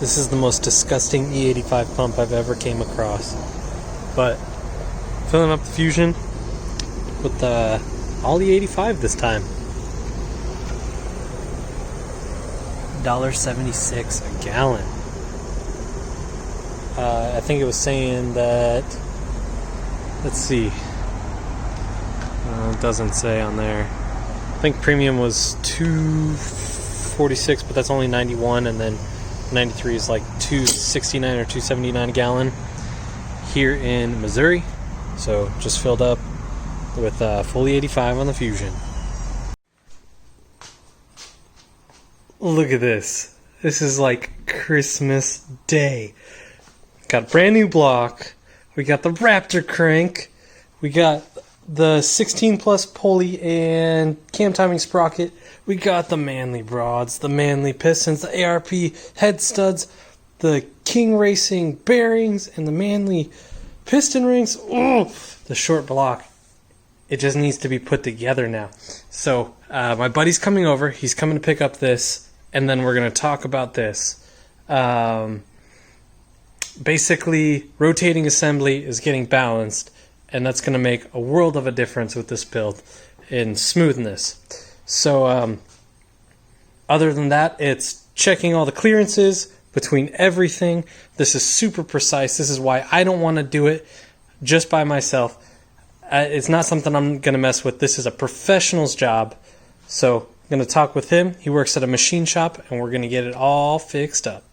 This is the most disgusting E85 pump I've ever came across. But filling up the Fusion with the all E85 this time. $1.76 a gallon. I think it was saying that, let's see, it doesn't say on there. I think premium was $2.46, but that's only 91, and then 93 is like $2.69 or $2.79 a gallon here in Missouri. So just filled up with fully 85 on the Fusion. Look at this. This is like Christmas Day. Got a brand new block. We got the Raptor crank. We got the 16 plus pulley and cam timing sprocket. We got the Manly rods, the Manly pistons, the ARP head studs, the King Racing bearings, and the Manly piston rings. Oh, the short block. It just needs to be put together now. So my buddy's coming over. He's coming to pick up this, and then we're going to talk about this. Basically, rotating assembly is getting balanced, and that's going to make a world of a difference with this build in smoothness. So other than that, it's checking all the clearances between everything. This is super precise. This is why I don't want to do it just by myself. It's not something I'm going to mess with. This is a professional's job. So I'm going to talk with him. He works at a machine shop, and we're going to get it all fixed up.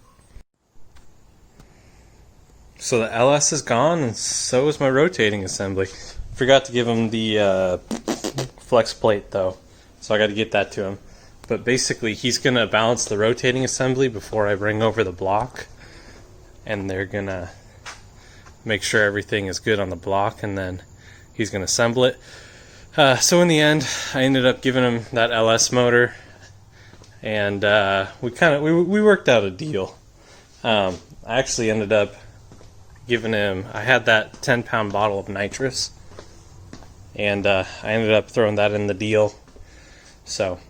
So the LS is gone, and so is my rotating assembly. Forgot to give him the flex plate, though. So I got to get that to him. But basically, he's going to balance the rotating assembly before I bring over the block. And they're going to make sure everything is good on the block, and then he's going to assemble it. So in the end, I ended up giving him that LS motor. And we worked out a deal. I actually ended up giving him, I had that 10-pound bottle of nitrous. And I ended up throwing that in the deal. So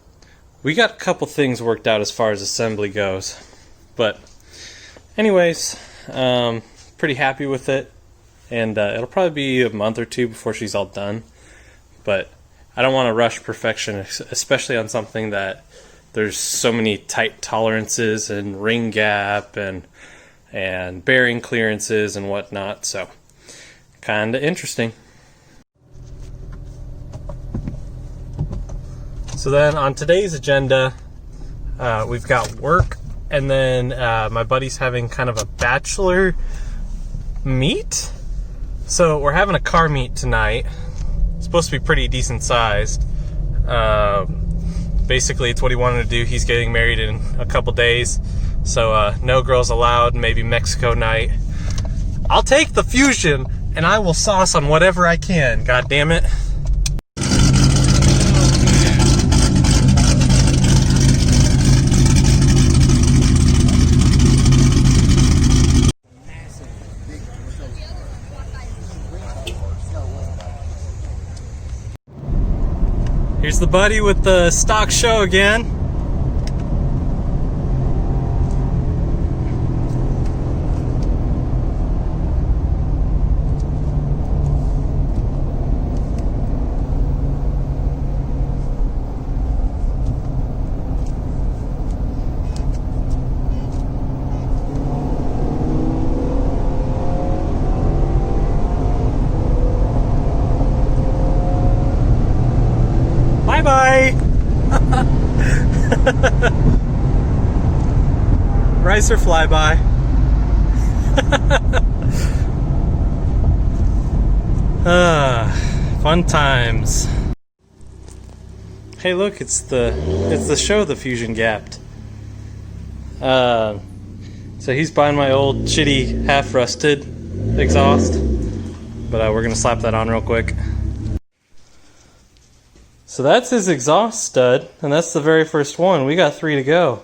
we got a couple things worked out as far as assembly goes. But anyways, pretty happy with it. And it'll probably be a month or two before she's all done. But I don't want to rush perfection, especially on something that there's so many tight tolerances and ring gap and bearing clearances and whatnot. So kind of interesting. So then on today's agenda, we've got work, and then my buddy's having kind of a bachelor meet. So we're having a car meet tonight. It's supposed to be pretty decent sized. Basically, it's what he wanted to do. He's getting married in a couple days. So no girls allowed, maybe Mexico night. I'll take the Fusion, and I will sauce on whatever I can, god damn it. Here's the buddy with the stock SHO again. Bye-bye! Ricer flyby. Fun times. Hey, look, it's the SHO the Fusion gapped. So he's buying my old shitty half-rusted exhaust, but we're gonna slap that on real quick. So that's his exhaust stud, and that's the very first one. We got 3 to go.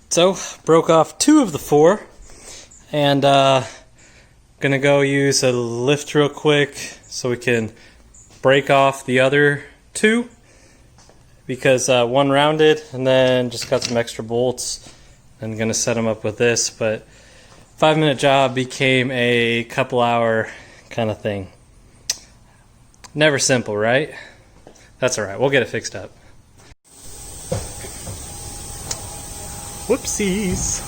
So, broke off 2 of the 4, and gonna go use a lift real quick so we can break off the other 2, because one rounded and then just got some extra bolts and gonna set them up with this, but 5-minute job became a couple hour kind of thing. Never simple, right? That's alright, we'll get it fixed up. Whoopsies!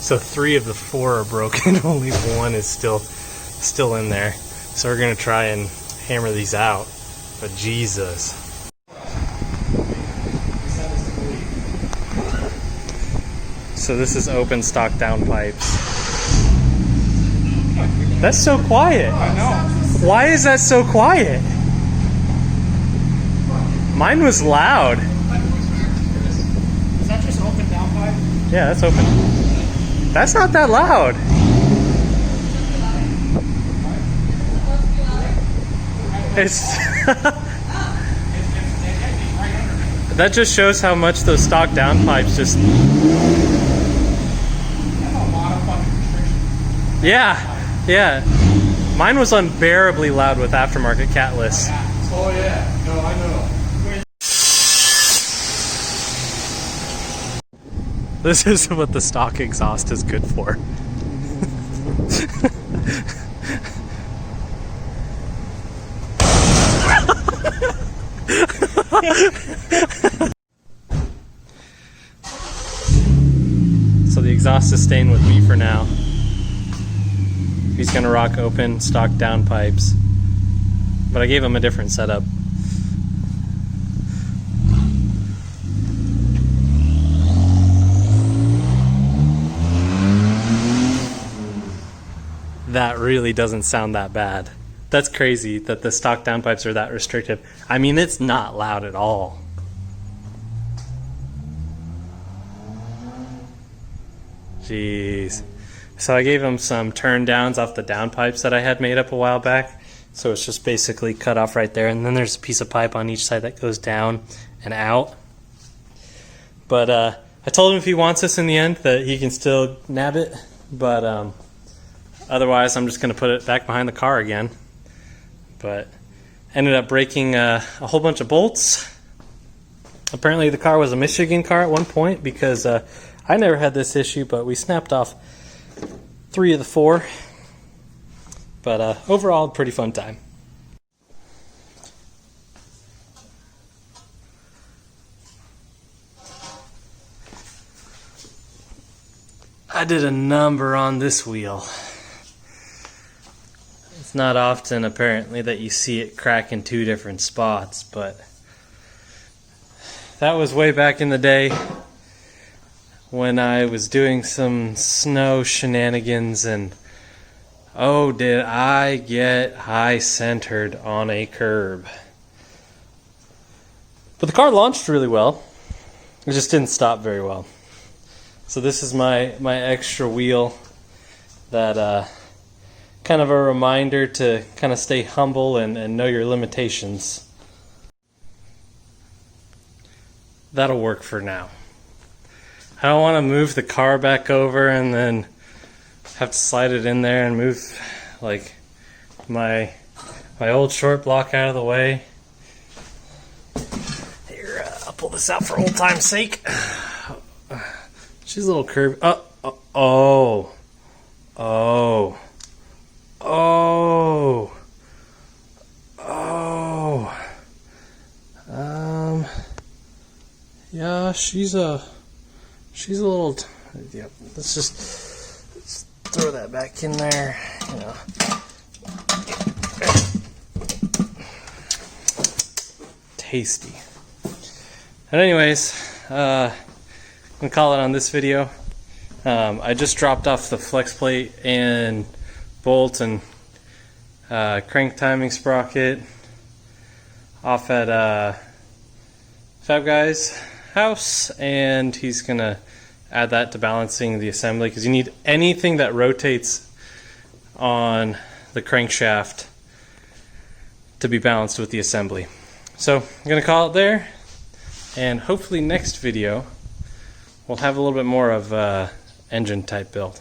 So 3 of the 4 are broken, only 1 is still in there. So we're gonna try and hammer these out, but Jesus. So this is open stock downpipes. That's so quiet. I know. Why is that so quiet? Mine was loud. Is that just open downpipe? Yeah, that's open. That's not that loud. It's that just shows how much those stock downpipes just. Yeah. Mine was unbearably loud with aftermarket catless. Oh yeah, no, I know. This is what the stock exhaust is good for. So the exhaust is staying with me for now. He's gonna rock open stock downpipes, but I gave him a different setup. That really doesn't sound that bad. That's crazy that the stock downpipes are that restrictive. I mean, it's not loud at all. Jeez. So I gave him some turn downs off the downpipes that I had made up a while back. So it's just basically cut off right there, and then there's a piece of pipe on each side that goes down and out. But I told him if he wants this in the end that he can still nab it, but otherwise I'm just going to put it back behind the car again. But ended up breaking a whole bunch of bolts. Apparently the car was a Michigan car at one point, because I never had this issue, but we snapped off 3 of the 4. But overall, pretty fun time. I did a number on this wheel. It's not often, apparently, that you see it crack in 2 different spots, but that was way back in the day when I was doing some snow shenanigans, and oh, did I get high centered on a curb. But the car launched really well. It just didn't stop very well. So this is my extra wheel that kind of a reminder to kind of stay humble and know your limitations. That'll work for now. I don't want to move the car back over and then have to slide it in there and move like my old short block out of the way. Here, I'll pull this out for old time's sake. She's a little curvy. Yeah, she's a little. Yep. Let's just throw that back in there. You know. Tasty. But anyways, I'm gonna call it on this video. I just dropped off the flex plate and bolt and crank timing sprocket off at Fab Guy's house, and he's gonna add that to balancing the assembly, because you need anything that rotates on the crankshaft to be balanced with the assembly. So I'm gonna call it there, and hopefully next video we'll have a little bit more of engine type build.